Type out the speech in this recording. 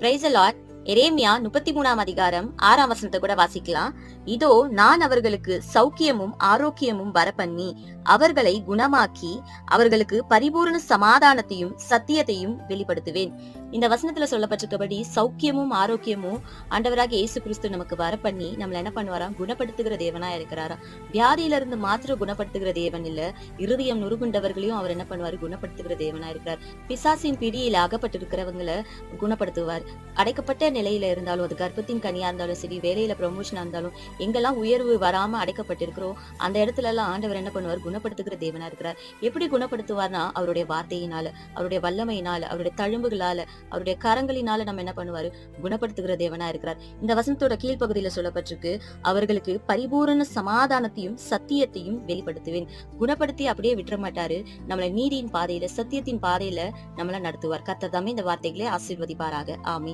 Praise the Lord. எரேமியா 33ஆம் அதிகாரம் 6ஆம் வசனத்தை கூட வாசிக்கலாம். இதோ நான் அவர்களுக்கு சௌக்கியமும் ஆரோக்கியமும் வரப்பண்ணி அவர்களை குணமாக்கி அவர்களுக்கு பரிபூரண சமாதானத்தையும் சத்தியத்தையும் வெளிப்படுத்துவேன். இந்த வசனத்துல சொல்லப்பட்டிருக்கபடி சௌக்கியமும் ஆரோக்கியமும் ஆண்டவராக இயேசு கிறிஸ்து நமக்கு வரப்பண்ணி நம்மள என்ன பண்ணுவாராம்? குணப்படுத்துகிற தேவனா இருக்கிறாரா. வியாதியில இருந்து மாத்திரம் குணப்படுத்துகிற தேவன் இல்ல, இருதயம் நுறுகுண்டவர்களையும் அவர் என்ன பண்ணுவாரு? குணப்படுத்துகிற தேவனா இருக்கிறார். பிசாசின் பிடியில் அகப்பட்டிருக்கிறவங்களை குணப்படுத்துவார். அடைக்கப்பட்ட நிலையில இருந்தாலும், அது கர்ப்பத்தின் கனியா இருந்தாலும் சரி, வேலையில ப்ரொமோஷனா இருந்தாலும், எங்கெல்லாம் உயர்வு வராம அடைக்கப்பட்டிருக்கிறோம் அந்த இடத்துல எல்லாம் ஆண்டவர் என்ன பண்ணுவார்? குணப்படுத்துகிற தேவனா இருக்கிறார். எப்படி குணப்படுத்துவார்னா அவருடைய வார்த்தையினால, அவருடைய வல்லமையினால, அவருடைய தழும்புகளால, அவருடைய கரங்களினால நம்ம என்ன பண்ணுவாரு? குணப்படுத்துகிற தேவனா இருக்கிறார். இந்த வசனத்தோட கீழ்ப்பகுதியில சொல்லப்பட்டிருக்கு, அவர்களுக்கு பரிபூரண சமாதானத்தையும் சத்தியத்தையும் வெளிப்படுத்துவேன். குணப்படுத்தி அப்படியே விட்டுற மாட்டாரு. நம்மள நீதியின் பாதையில, சத்தியத்தின் பாதையில நம்மள நடத்துவார். கர்த்தர் தாமே இந்த வார்த்தைகளை ஆசீர்வதிப்பாராக. ஆமென்.